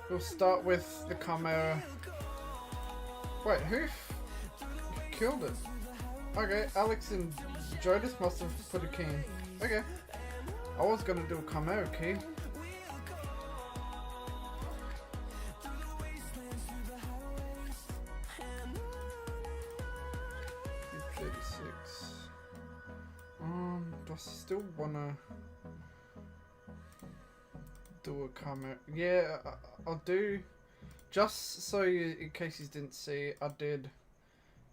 We'll start with the Chimera. Wait, who killed it? Okay, Alex and Jodis must have put a key in. Okay. I was gonna do a Chimera key. Do I still wanna do a Chimera? Yeah, I'll do. Just so you, in case you didn't see, I did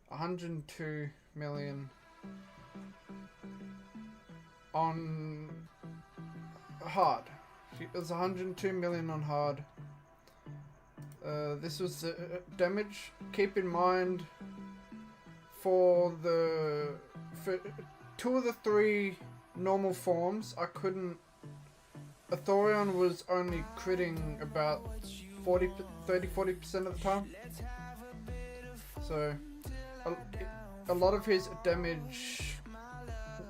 102 million on hard. It was 102 million on hard. This was damage. Keep in mind, for two of the three normal forms, I couldn't. Athorion was only critting about 30-40% of the time. So a lot of his damage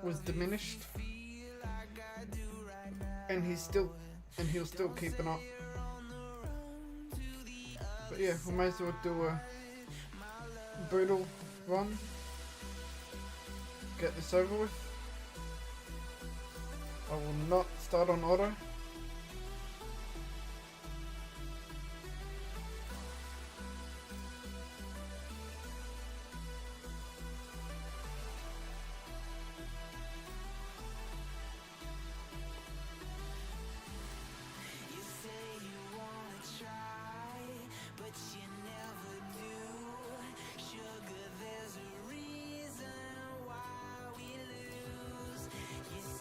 was diminished, and he was still keeping up. But yeah, we may as well do a brutal run. Get this over with. I will not start on auto.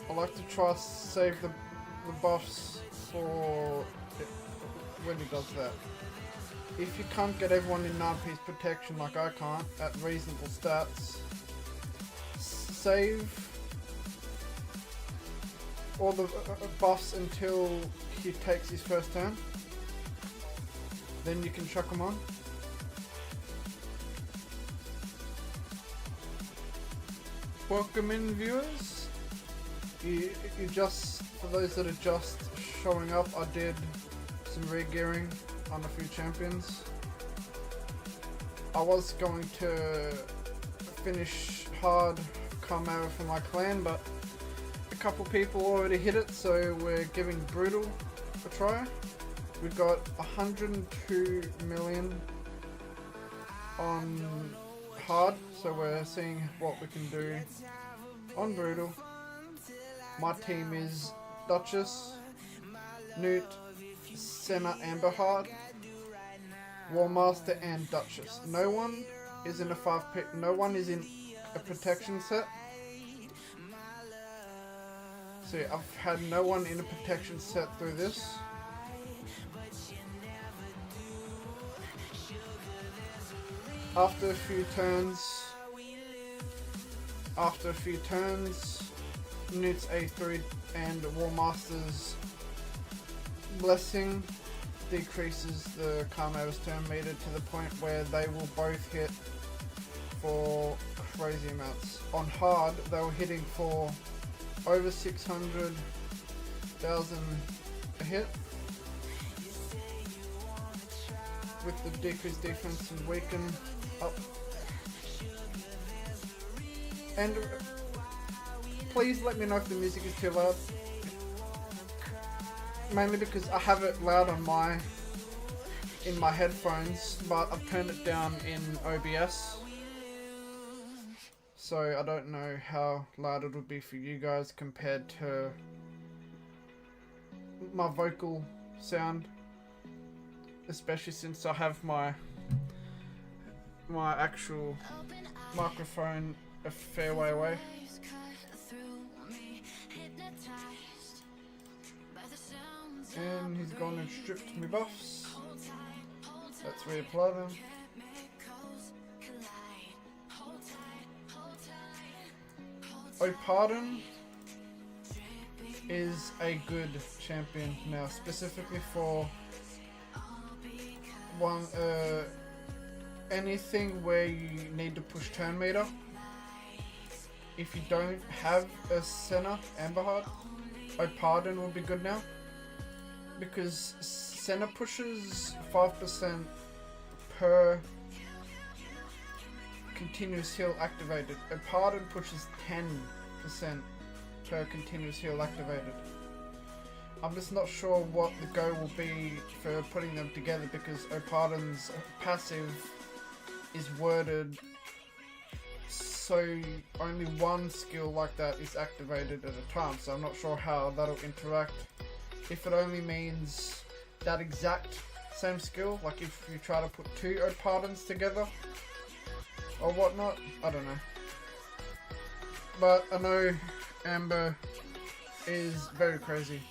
I like to try save the buffs for when he does that. If you can't get everyone in 9-piece protection like I can't at reasonable stats, save all the buffs until he takes his first turn. Then you can chuck them on. Welcome in, viewers. You just, for those that are just showing up, I did some re-gearing on a few champions. I was going to finish hard Chimera for my clan, but a couple people already hit it, so we're giving brutal a try. We got 102 million on hard, so we're seeing what we can do on brutal. My team is Duchess, Newt, Senna, Amberheart, Warmaster, and Duchess. No one is in a 5-pick. No one is in a protection set. So yeah, I've had no one in a protection set through this. After a few turns, Newt's A3 and Warmaster's Blessing decreases the Chimera's turn meter to the point where they will both hit for crazy amounts. On hard, they were hitting for over 600,000 a hit. With the decreased defense and weaken up. And please let me know if the music is too loud. Mainly because I have it loud on in my headphones, but I've turned it down in OBS. So I don't know how loud it would be for you guys compared to my vocal sound. Especially since I have my actual microphone a fair way away. And he's gone and stripped me buffs. Let's reapply them. Oh, Pardon is a good champion now, specifically for anything where you need to push turn meter. If you don't have a Senna Amberheart, Oh Pardon will be good now, because Senna pushes 5% per continuous heal activated. A Pardon pushes 10% per continuous heal activated. I'm just not sure what the go will be for putting them together, because Opardon's passive is worded so only one skill like that is activated at a time, so I'm not sure how that'll interact. If it only means that exact same skill, like if you try to put two Opardons together or whatnot, I don't know. But I know Amber is very crazy.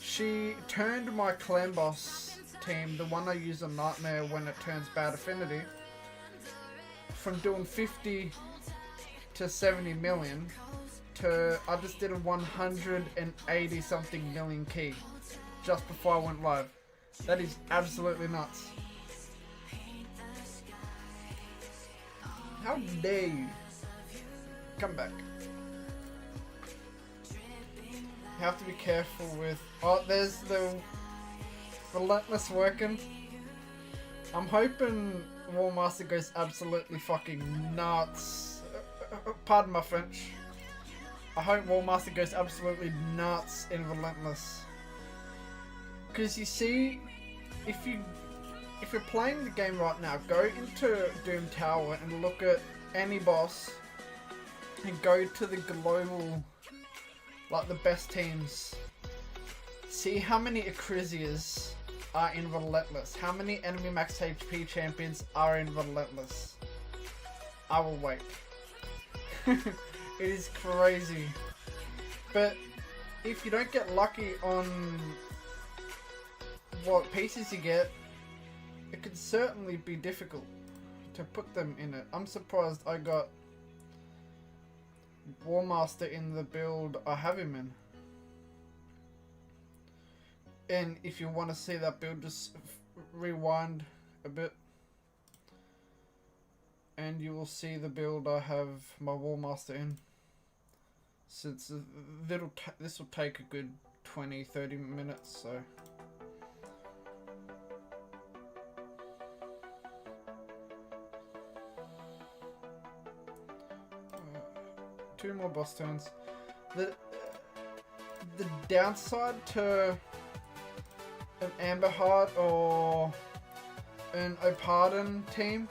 She turned my clan boss team, the one I use on Nightmare when it turns bad affinity, from doing 50 to 70 million to I just did a 180 something million key just before I went live. That is absolutely nuts. How dare you? Come back. You have to be careful with... Oh, there's the Relentless working. I'm hoping War Master goes absolutely fucking nuts. Pardon my French. I hope War Master goes absolutely nuts in Relentless. Because you see, if you're playing the game right now, go into Doom Tower and look at any boss and go to the global, like the best teams. See how many Acrisias are in Relentless. How many enemy max HP champions are in Relentless. I will wait. It is crazy. But if you don't get lucky on what pieces you get, it could certainly be difficult to put them in it. I'm surprised I got War Master in the build I have him in. And if you want to see that build, just rewind a bit and you will see the build I have my War Master in. So it's this will take a good 20-30 minutes, so two more boss turns. The downside to an Amber Heart or an Opardon team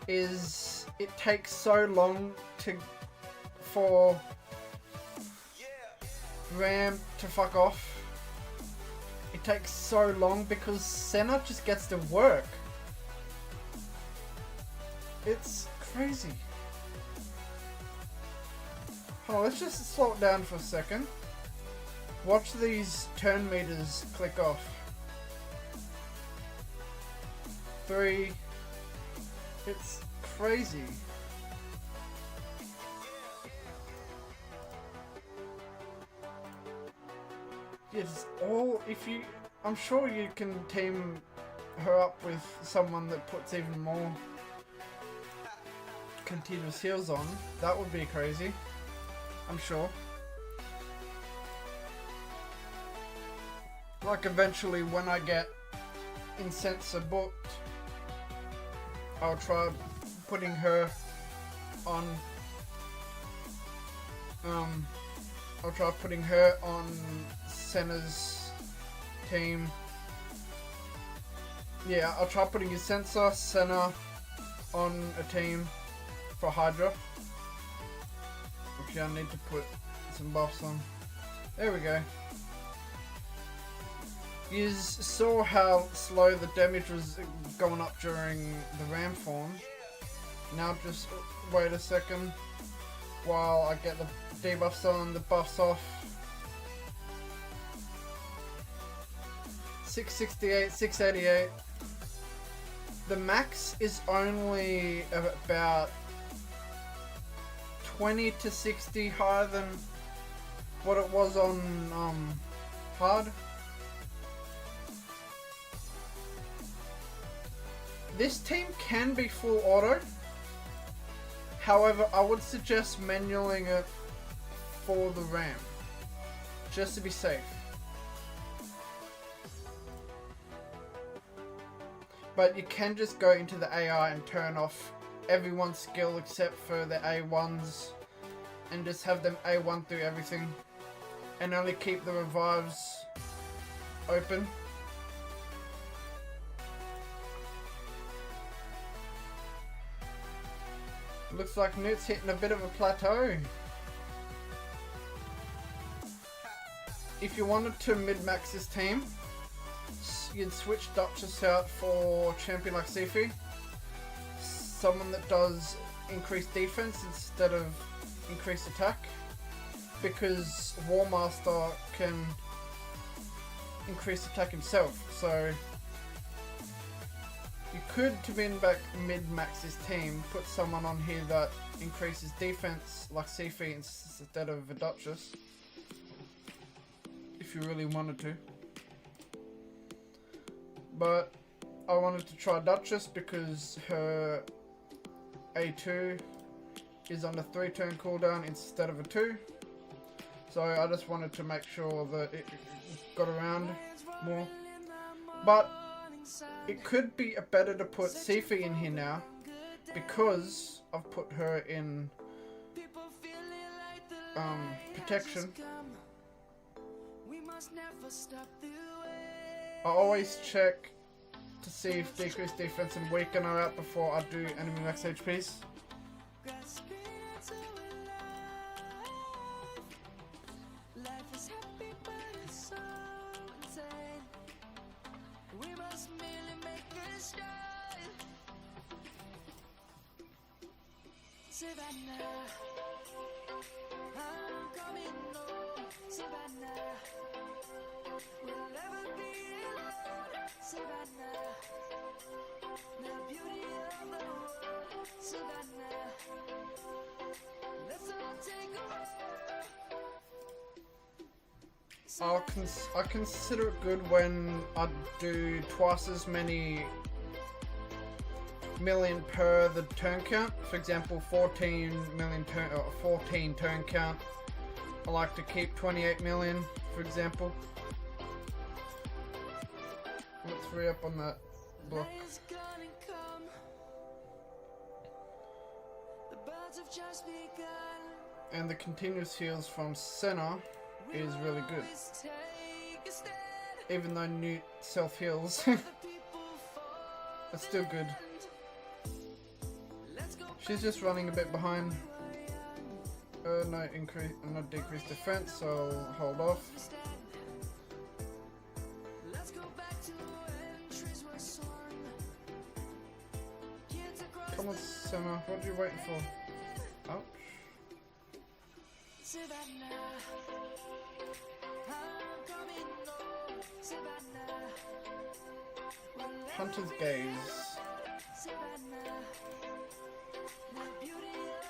is it takes so long for Ram to fuck off. It takes so long because Senna just gets to work. It's crazy. Oh, let's just slow it down for a second. Watch these turn meters click off. 3. It's crazy. Yes, I'm sure you can team her up with someone that puts even more continuous heals on. That would be crazy. I'm sure. Like eventually when I get Incenser booked, I'll try putting her on I'll try putting her on Senna's team. Yeah, I'll try putting Incenser, Senna on a team for Hydra. Which I need to put some buffs on. There we go. You saw how slow the damage was going up during the Ram form. Now just wait a second while I get the debuffs on, the buffs off. 668, 688. The max is only about 20 to 60 higher than what it was on hard. This team can be full auto. However, I would suggest manualing it for the Ram, just to be safe. But you can just go into the AI and turn off everyone's skill except for the A1s and just have them A1 through everything and only keep the revives open. Looks like Newt's hitting a bit of a plateau. If you wanted to mid-max this team, you'd switch Duchess out for champion like Sifi. Someone that does increased defense instead of increased attack. Because War Master can increase attack himself. So you could, to mid-max this team, put someone on here that increases defense like Sifi instead of a Duchess. If you really wanted to. But I wanted to try Duchess because her A2 is on a 3-turn cooldown instead of a 2. So I just wanted to make sure that it got around more. But it could be better to put Sifi in here now because I've put her in protection. I always check to see if decreased defense and weaken are out before I do enemy max HPs. I consider it good when I do twice as many million per the turn count. For example, 14 million turn, 14 turn count. I like to keep 28 million, for example. Let's re-up on that block. And the continuous heals from center is really good. Even though Newt self-heals, it's still good. She's just running a bit behind. No decreased defense, so I'll hold off. Come on, Senna, what are you waiting for? Ouch. Hunter's Gaze.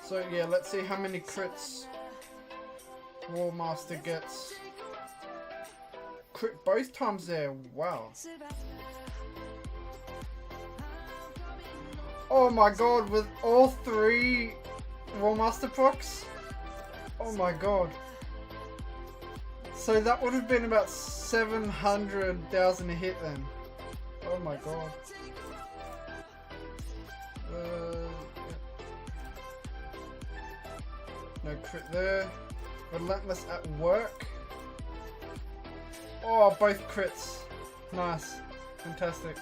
So yeah, let's see how many crits War Master gets. Crit both times there, wow. Oh my god, with all 3 War Master procs? Oh my god. So that would have been about 700,000 a hit then. Oh my god. No crit there. Relentless at work. Oh, both crits. Nice. Fantastic.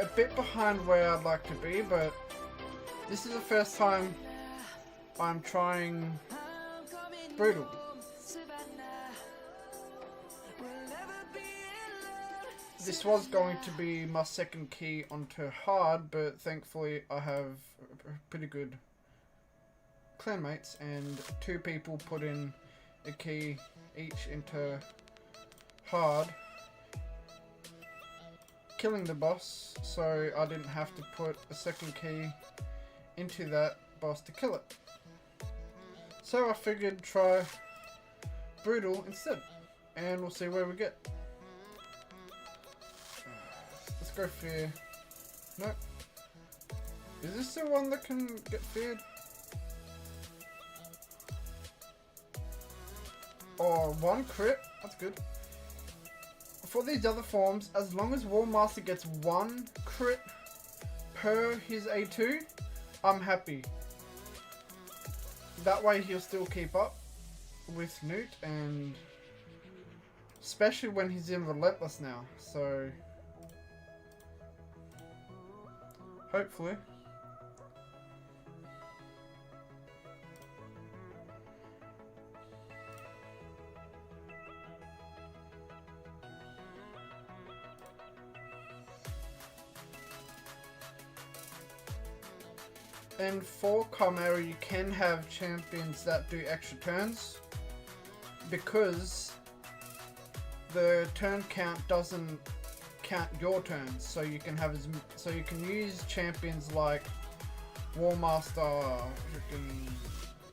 A bit behind where I'd like to be, but this is the first time I'm trying Brutal. This was going to be my second key onto hard, but thankfully I have pretty good clanmates and 2 people put in a key each into hard, killing the boss, so I didn't have to put a second key into that boss to kill it. So I figured try Brutal instead, and we'll see where we get. Let's go Fear. Nope. Is this the one that can get feared? Oh, 1 crit? That's good. for these other forms, as long as War Master gets 1 crit per his A2, I'm happy. That way he'll still keep up with Newt, and especially when he's in Relentless now, so hopefully. And for Chimera, you can have champions that do extra turns, because the turn count doesn't count your turns. So you can have so you can use champions like War Master, freaking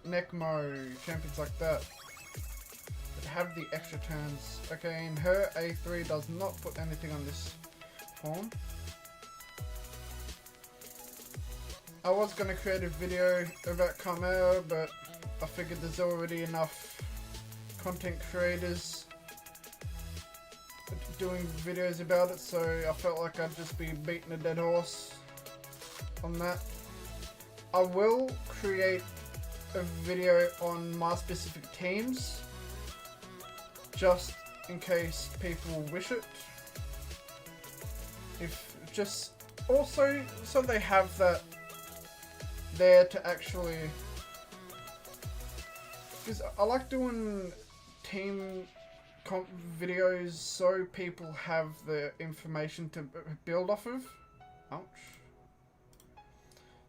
Necmo, champions like that have the extra turns. Okay, and her A3 does not put anything on this form. I was going to create a video about Chimera, but I figured there's already enough content creators doing videos about it, so I felt like I'd just be beating a dead horse on that. I will create a video on my specific teams, just in case people wish it. If just also so they have that there to actually, because I like doing team comp videos so people have the information to build off of. Ouch.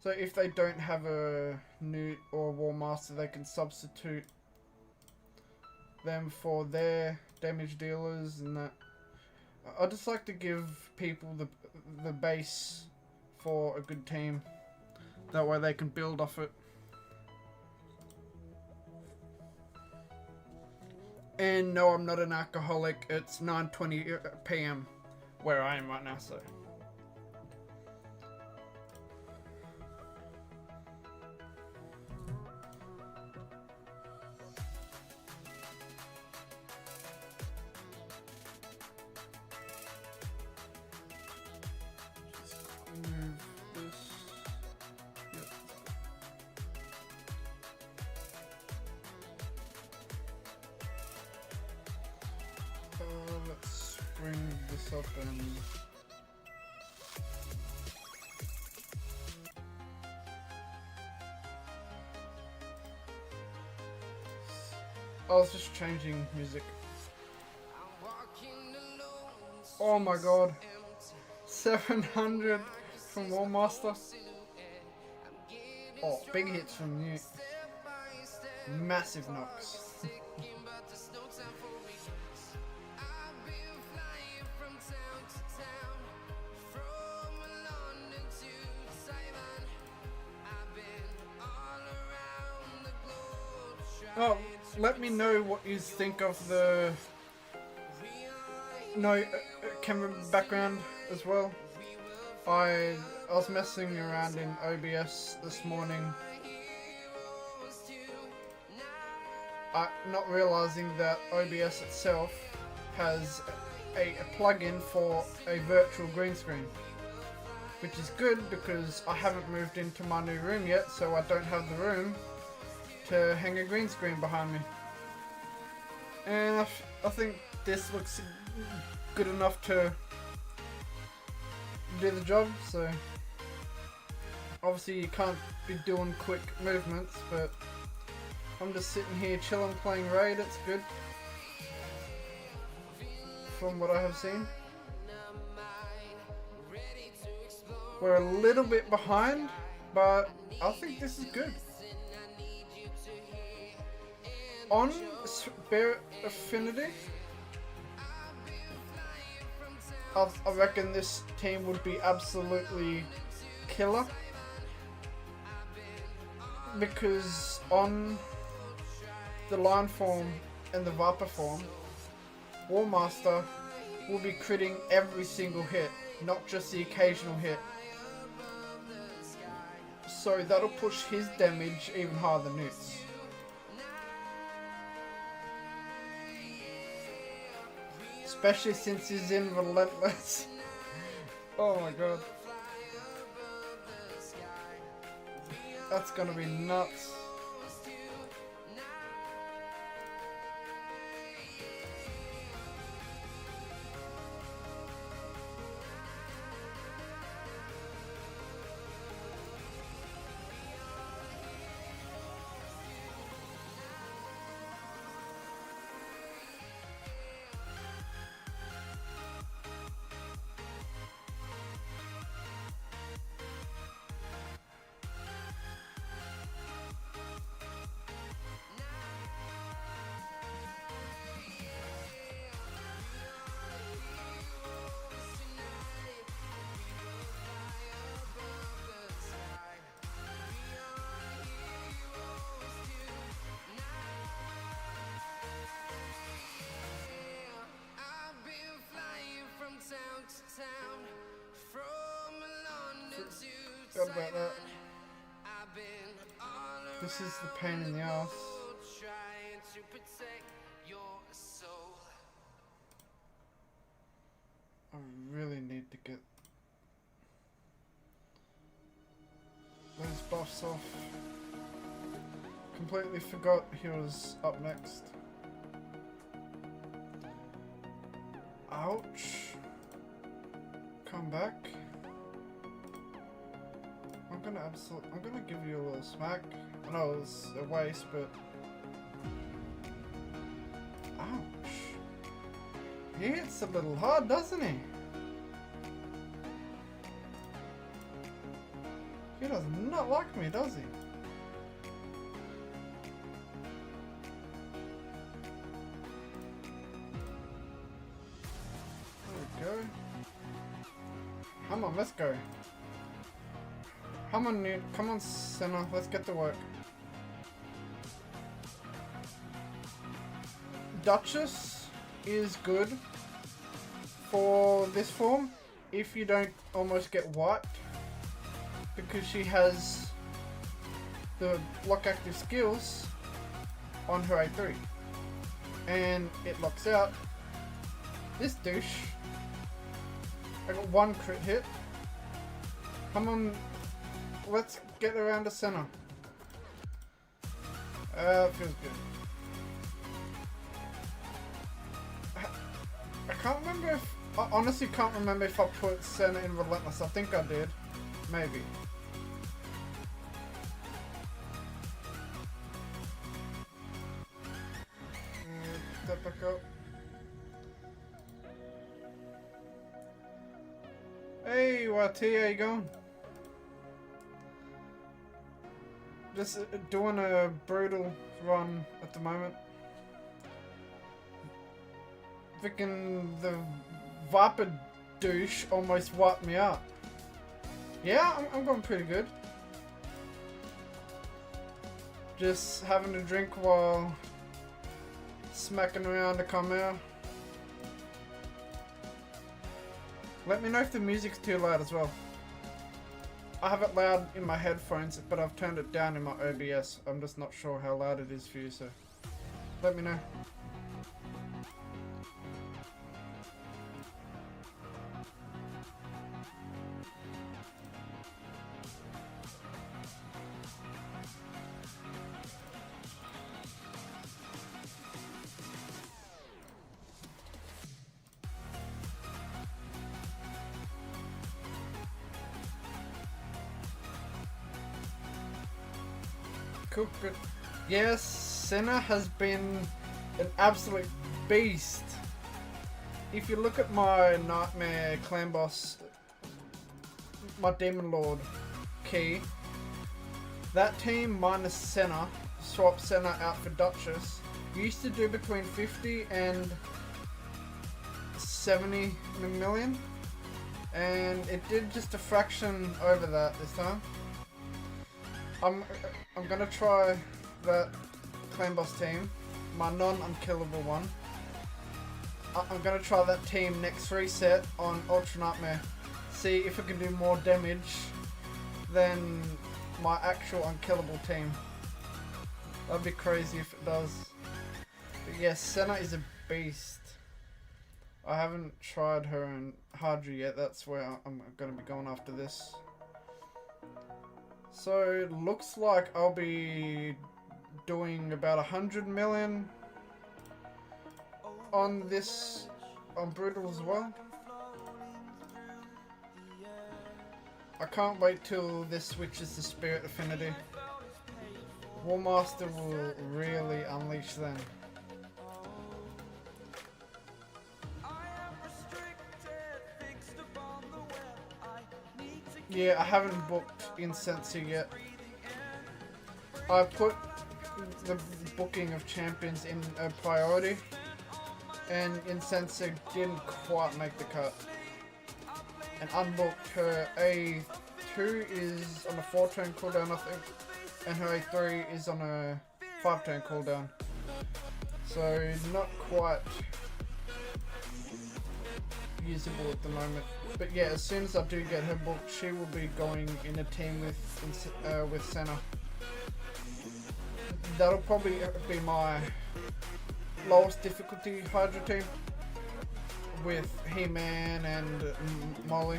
So if they don't have a Newt or War Master, they can substitute them for their damage dealers and that. I just like to give people the base for a good team. That way they can build off it. And no, I'm not an alcoholic. It's 9:20 PM where I am right now, so. Move this. Yep. Let's bring this up and I was just changing music. Oh my god. 700 from War Master. Oh, big hits from Newt. Massive knocks. Oh, let me know what you think of the camera background as well. I was messing around in OBS this morning, not realizing that OBS itself has a plugin for a virtual green screen, which is good because I haven't moved into my new room yet, so I don't have the room to hang a green screen behind me. And I think this looks good enough to do the job, so obviously you can't be doing quick movements, but I'm just sitting here chilling playing Raid. It's good from what I have seen. We're a little bit behind, but I think this is good. On Spirit Affinity, I reckon this team would be absolutely killer, because on the Lion form and the Viper form, War Master will be critting every single hit, not just the occasional hit. So that'll push his damage even higher than Newt's. Especially since he's in Relentless. Oh my god. That's gonna be nuts. Forgot about that. This is the pain in the ass. I really need to get those buffs off. Completely forgot he was up next. Ouch. Come back. I'm gonna give you a little smack. I know it was a waste, but ouch. He hits a little hard, doesn't he? He does not like me, does he? There we go. Come on, let's go. Come on, Newt. Come on, Senna. Let's get to work. Duchess is good for this form if you don't almost get wiped, because she has the lock active skills on her A3 and it locks out this douche. I got one crit hit. Come on, let's get around the center. Feels good. I can't remember if... I honestly can't remember if I put Senna in Relentless. I think I did. Maybe. Step back up. Hey, YT, how you going? Just doing a brutal run at the moment. Freaking the Viper douche almost wiped me out. Yeah, I'm going pretty good. Just having a drink while smacking around the Chimera. Let me know if the music's too loud as well. I have it loud in my headphones, but I've turned it down in my OBS. I'm just not sure how loud it is for you, so let me know. Cool, good. Yes, Senna has been an absolute beast. If you look at my Nightmare Clan Boss, my Demon Lord key, that team minus Senna, swap Senna out for Duchess, used to do between 50 and 70 million, and it did just a fraction over that this time. I'm gonna try that Clan Boss team, my non-unkillable one. I'm gonna try that team next reset on Ultra Nightmare. See if it can do more damage than my actual unkillable team. That'd be crazy if it does. But yes, Senna is a beast. I haven't tried her in Hardry yet. That's where I'm going to be going after this. So it looks like I'll be doing about 100 million on this, on Brutal as well. I can't wait till this switches to Spirit Affinity. Warmaster will really unleash them. Yeah, I haven't booked Incenser yet. I put the booking of champions in a priority, and Incenser didn't quite make the cut. And unbooked. Her A2 is on a 4-turn cooldown, I think, and her A3 is on a 5-turn cooldown. So not quite usable at the moment. But yeah, as soon as I do get her booked, she will be going in a team with Senna. That'll probably be my lowest difficulty Hydra team, with He-Man and Molly.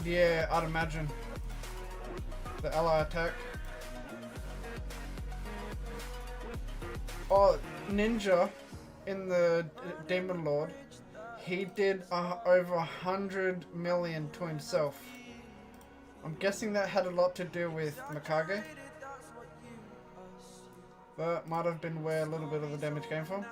Yeah, I'd imagine. The ally attack. Oh, Ninja in the Demon Lord, he did over 100 million to himself. I'm guessing that had a lot to do with Mikage. That might have been where a little bit of the damage came from.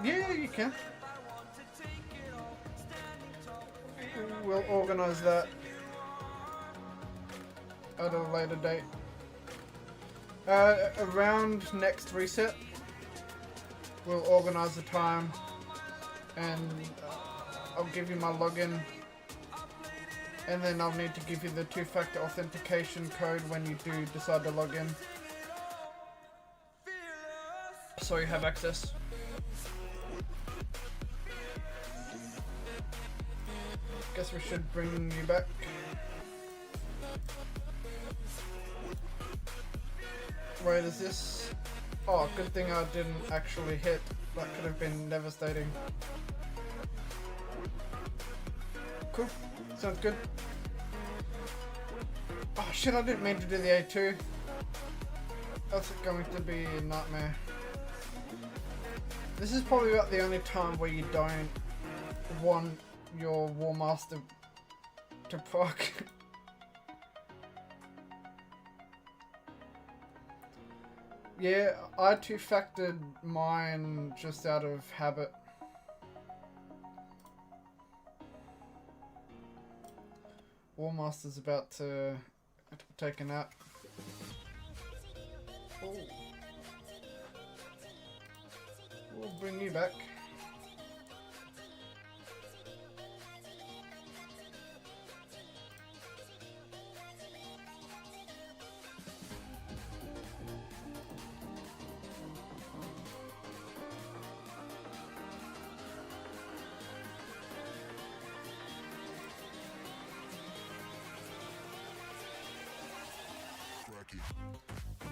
Yeah, you can. We'll organise that at a later date. Around next reset, we'll organise the time, and I'll give you my login, and then I'll need to give you the 2-factor authentication code when you do decide to log in, so you have access. Guess we should bring you back. Wait, is this? Oh, good thing I didn't actually hit. That could have been devastating. Cool. Sounds good. Oh shit, I didn't mean to do the A2. That's going to be a nightmare. This is probably about the only time where you don't want your Warmaster to proc. Yeah, I 2-factored mine just out of habit. Warmaster's about to take a nap. Oh. We'll bring you back.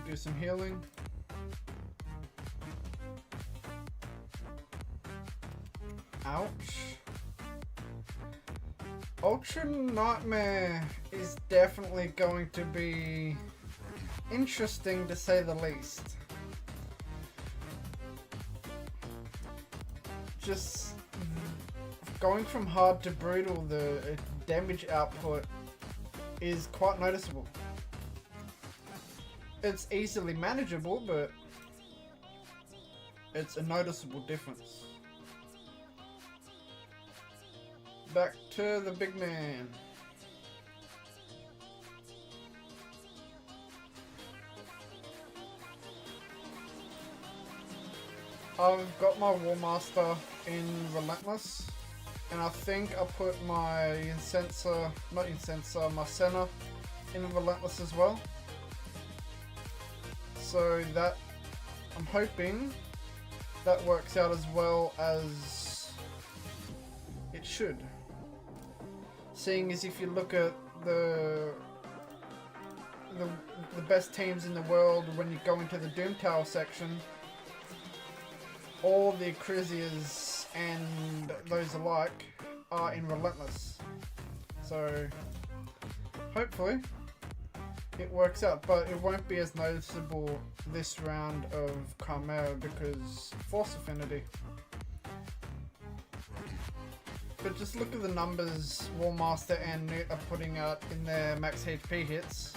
Do some healing. Ouch. Ultra Nightmare is definitely going to be interesting, to say the least. Just going from hard to brutal, the damage output is quite noticeable. It's easily manageable, but it's a noticeable difference. Back to the big man. I've got my Warmaster in Relentless, and I think I put my my Senna in Relentless as well. So that, I'm hoping that works out as well as it should. seeing as if you look at the the best teams in the world, when you go into the Doom Tower section, all the Criziers and those alike are in Relentless. So hopefully it works out, but it won't be as noticeable this round of Chimera because Force Affinity. But just look at the numbers Warmaster and Newt are putting out in their max HP hits.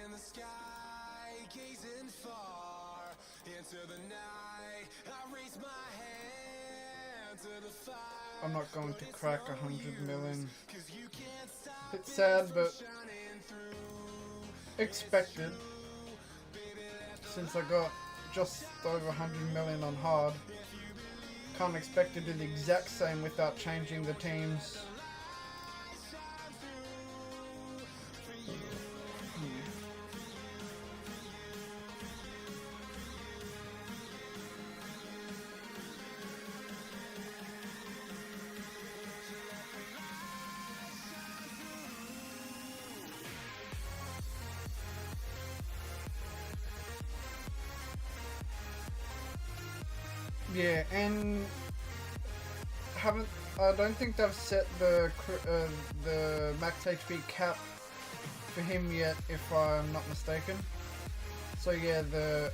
In the sky, gazing far into the night, I raise my hand to the fire. I'm not going to crack 100 million. It's sad, but expected. Since I got just over 100 million on hard, can't expect to do the exact same without changing the teams. Yeah, and I don't think they've set the max HP cap for him yet, if I'm not mistaken. So yeah, the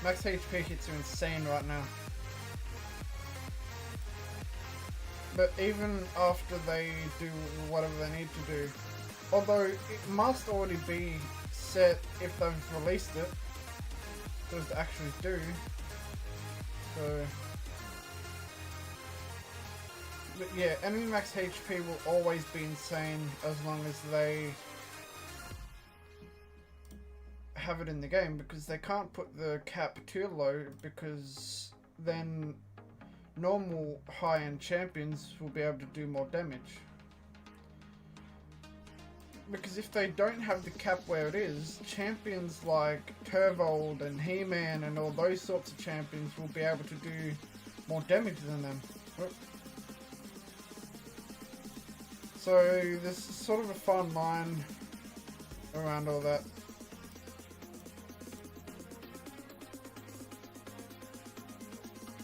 max HP hits are insane right now. But even after they do whatever they need to do, although it must already be set if they've released it, to actually do. So, but yeah, enemy max HP will always be insane as long as they have it in the game, because they can't put the cap too low, because then normal high-end champions will be able to do more damage. Because if they don't have the cap where it is, champions like Turvold and He-Man and all those sorts of champions will be able to do more damage than them. So there's sort of a fine line around all that.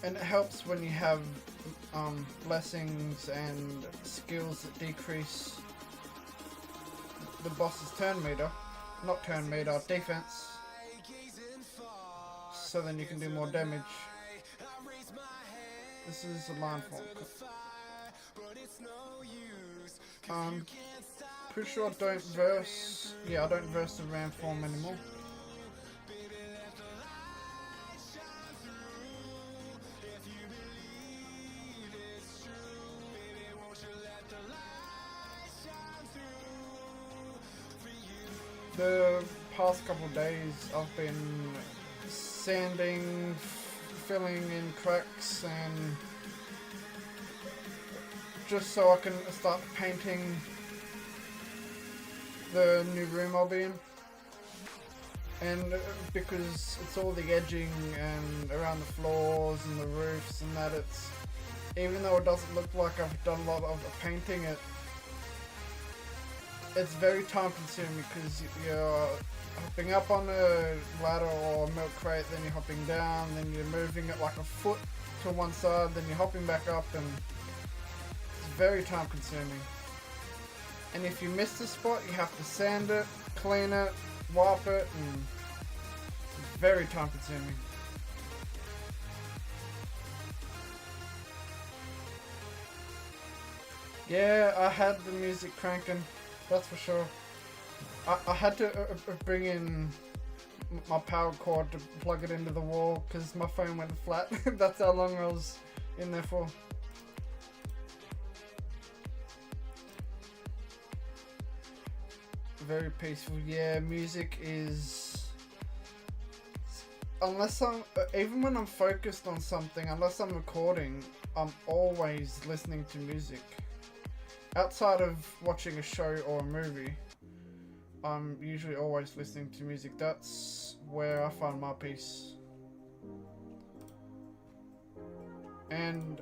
And it helps when you have blessings and skills that decrease the boss's turn meter, not turn meter, defense, so then you can do more damage. This is a line form. Pretty sure I don't verse, I don't verse the ram form anymore. The past couple of days I've been sanding, filling in cracks, and just so I can start painting the new room I'll be in. And because it's all the edging and around the floors and the roofs and that, it's, even though it doesn't look like I've done a lot of painting, it's very time consuming, because you're hopping up on a ladder or a milk crate, then you're hopping down, then you're moving it like a foot to one side, then you're hopping back up, and it's very time consuming. And if you miss the spot, you have to sand it, clean it, wipe it, and it's very time consuming. Yeah, I had the music cranking. That's for sure. I had to bring in my power cord to plug it into the wall because my phone went flat. That's how long I was in there for. Very peaceful. Yeah, music is... Unless I'm... Even when I'm focused on something, unless I'm recording, I'm always listening to music. Outside of watching a show or a movie, I'm usually always listening to music. That's where I find my peace. And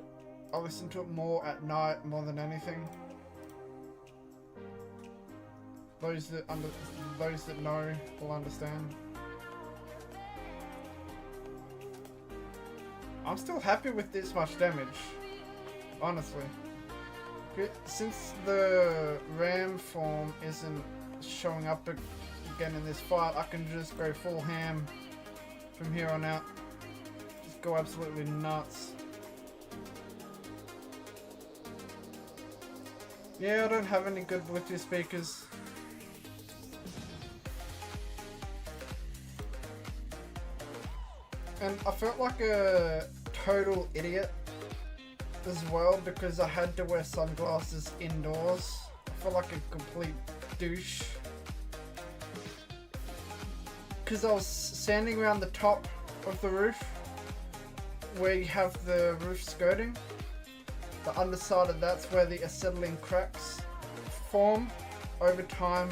I listen to it more at night more than anything. Those that know will understand. I'm still happy with this much damage, honestly. Since the RAM form isn't showing up again in this fight, I can just go full ham from here on out. Just go absolutely nuts. Yeah, I don't have any good Bluetooth speakers. And I felt like a total idiot as well because I had to wear sunglasses indoors. I felt like a complete douche. Because I was standing around the top of the roof where you have the roof skirting. The underside of that's where the acetylene cracks form over time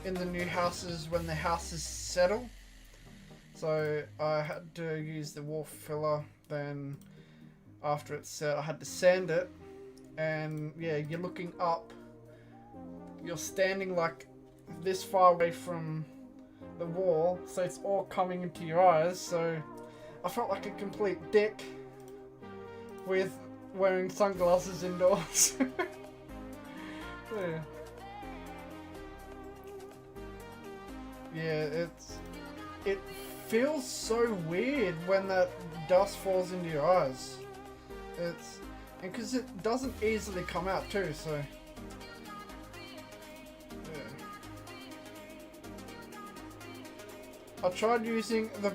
in the new houses when the houses settle. So I had to use the wall filler, then after it's set I had to sand it, and yeah, you're looking up, you're standing like this far away from the wall, so it's all coming into your eyes, so I felt like a complete dick with wearing sunglasses indoors. Yeah, it feels so weird when that dust falls into your eyes. And because it doesn't easily come out too, so yeah. I tried using the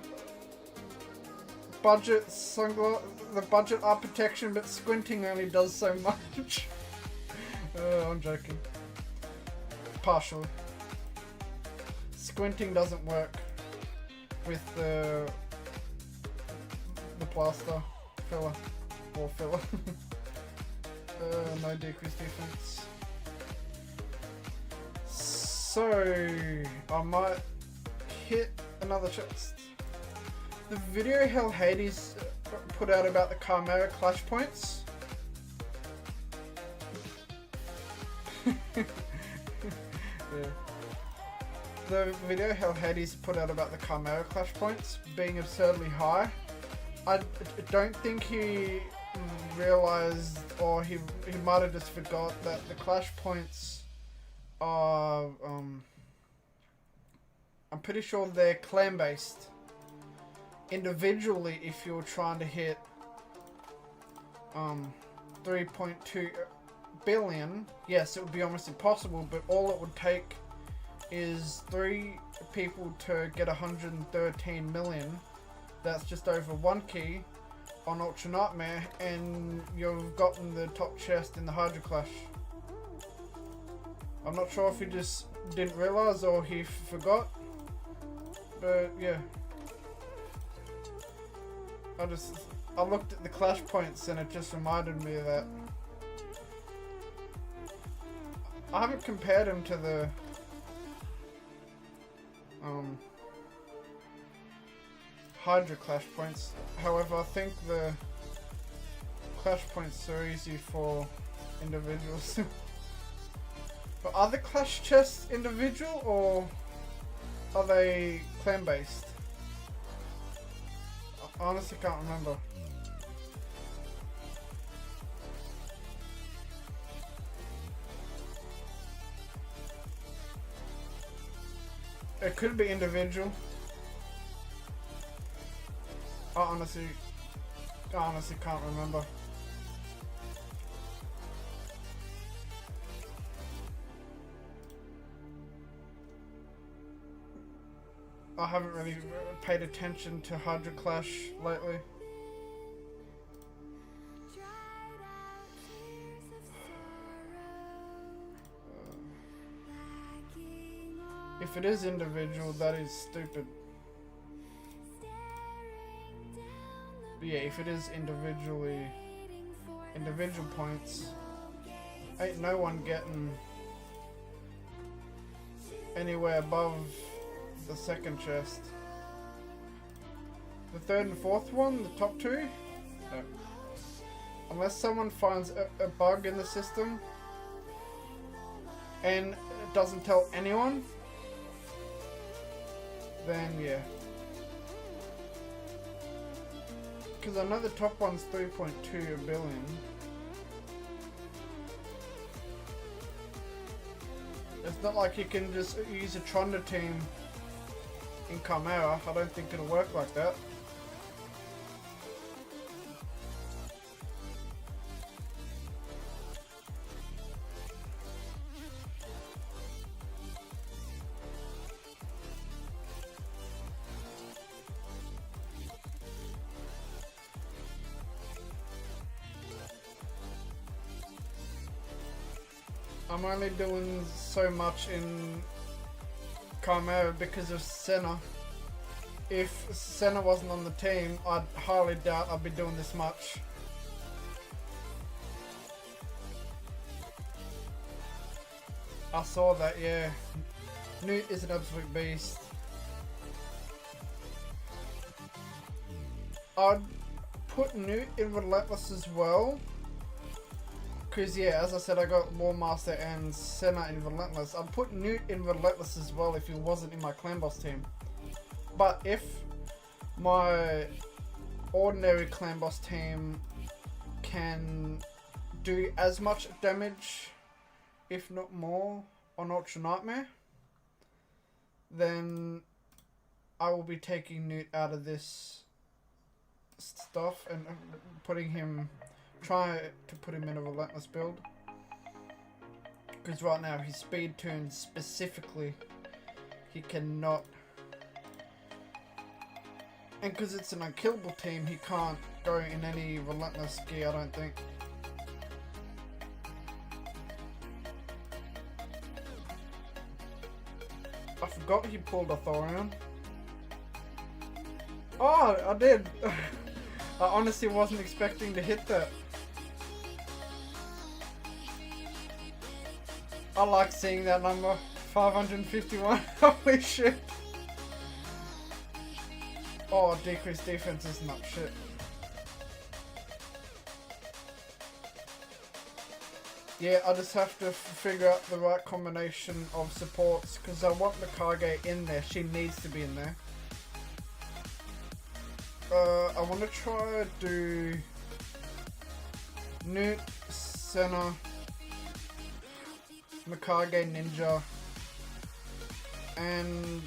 budget eye protection, but squinting only does so much. I'm joking. Partially. Squinting doesn't work with the plaster filler, wall filler. No decrease defense. So I might hit another chest. The video Hell Hades put out about the Chimera clash points. Yeah. The video Hell Hades put out about the Chimera clash points being absurdly high. I don't think he realized, or he might have just forgot that the clash points are I'm pretty sure they're clan based. Individually, if you're trying to hit 3.2 billion, yes, it would be almost impossible, but all it would take is 3 people to get 113 million. That's just over 1 key on Ultra Nightmare, and you've gotten the top chest in the Hydra Clash. I'm not sure if he just didn't realize or he forgot, but yeah. I looked at the clash points and it just reminded me of that. I haven't compared him to the Hydra clash points. However, I think the clash points are easy for individuals. But are the clash chests individual or are they clan based? I honestly can't remember. It could be individual. I honestly can't remember. I haven't really paid attention to Hydra Clash lately. If it is individual, that is stupid. But yeah, if it is individual points, ain't no one getting anywhere above the second chest. The third and fourth one, the top two, no. Unless someone finds a bug in the system and it doesn't tell anyone, then yeah. Because I know the top one's 3.2 billion. It's not like you can just use a Tronda team in Chimera. I don't think it'll work like that. I'm only doing so much in Chimera because of Senna. If Senna wasn't on the team, I'd highly doubt I'd be doing this much. I saw that, yeah. Newt is an absolute beast. I'd put Newt in Relentless as well. Because yeah, as I said, I got War Master and Senna in Relentless. I'd put Newt in Relentless as well if he wasn't in my Clan Boss team. But if my ordinary Clan Boss team can do as much damage, if not more, on Ultra Nightmare, then I will be taking Newt out of this stuff and putting him... Try to put him in a Relentless build. Because right now, his speed turns specifically, he cannot. And because it's an unkillable team, he can't go in any Relentless gear, I don't think. I forgot he pulled a Thorium. Oh, I did! I honestly wasn't expecting to hit that. I like seeing that number, 551, holy shit. Oh, decreased defense is not shit. Yeah, I just have to figure out the right combination of supports, because I want the Kage in there, she needs to be in there. I want to try to do Newt, Senna, Mikage Ninja, and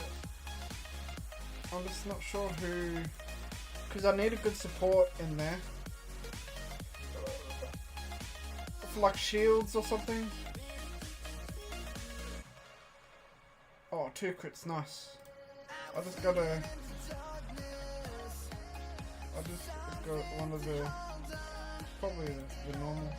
I'm just not sure who, because I need a good support in there, for like shields or something. Oh, 2 crits, nice. I just got one of the, probably the normal.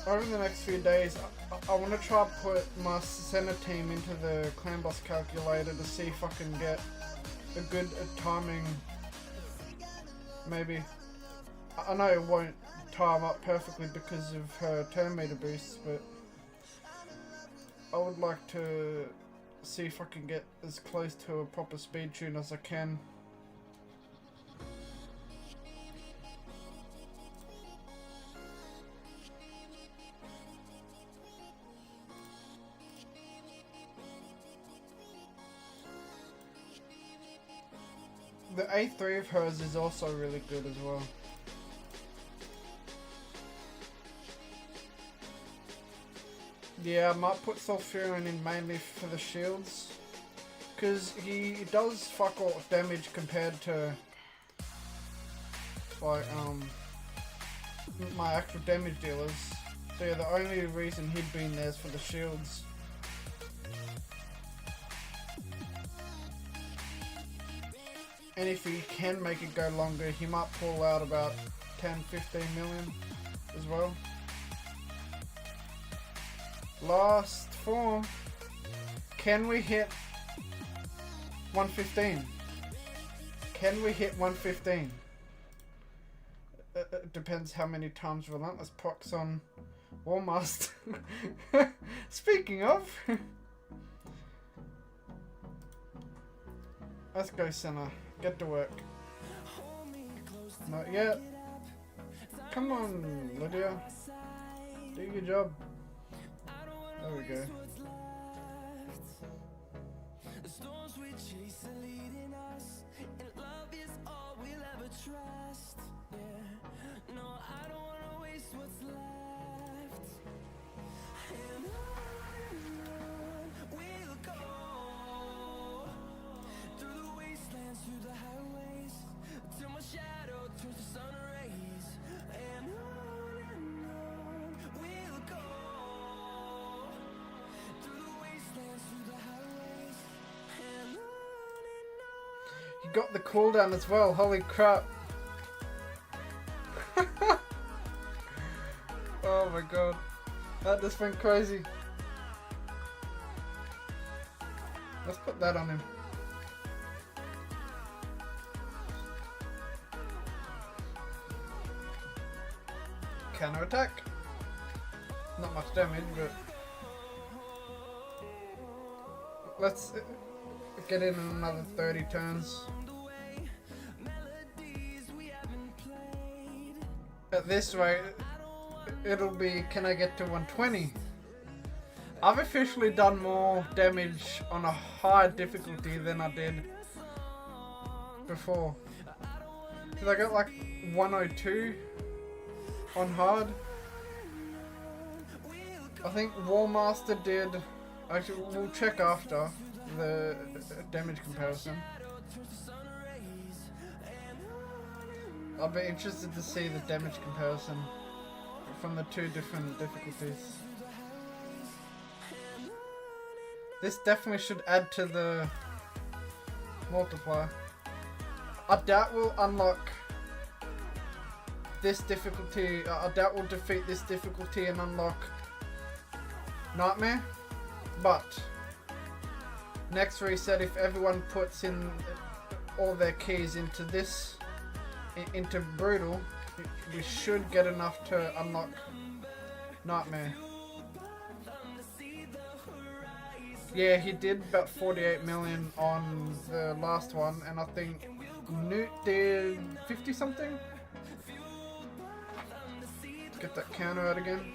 Over the next few days, I want to try to put my Senna team into the Clan Boss calculator to see if I can get a good timing. Maybe. I know it won't time up perfectly because of her turn meter boosts, but I would like to see if I can get as close to a proper speed tune as I can. The A3 of hers is also really good as well. Yeah, I might put Sulfurin in mainly for the shields, because he does fuck all damage compared to like my actual damage dealers. So yeah, the only reason he'd been there is for the shields. And if he can make it go longer, he might pull out about 10-15 million as well. Last four. Can we hit 115? Can we hit 115? It depends how many times Relentless procs on War Master. Speaking of, let's go, Senna. Get to work. Not yet. Come on, Lydia. Do your job. There we go. The storms we chase are leading us, and love is all we'll ever trust. Yeah, no, I don't wanna waste what's left. And on we'll go, through the wastelands, through the highways, till my shadow turns to sun rays. And on we'll go, through the wastelands, through the highways. You got the cooldown as well, holy crap. Oh my god. That just went crazy. Let's put that on him. Counter attack. Not much damage, but let's get in another 30 turns. At this rate, it'll be, can I get to 120? I've officially done more damage on a higher difficulty than I did before. Because I got like 102 on hard. I think War Master did, actually we'll check after the damage comparison. I'll be interested to see the damage comparison from the two different difficulties. This definitely should add to the multiplier. I doubt we'll unlock this difficulty. I doubt we'll defeat this difficulty and unlock Nightmare. But next reset, if everyone puts in all their keys into this, into Brutal, we should get enough to unlock Nightmare. Yeah, he did about 48 million on the last one, and I think Newt did 50 something. Let's get that counter out again.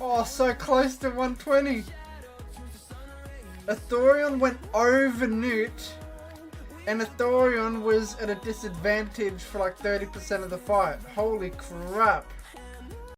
Oh, so close to 120. Athorion went over Newt, and Athorion was at a disadvantage for like 30% of the fight. Holy crap.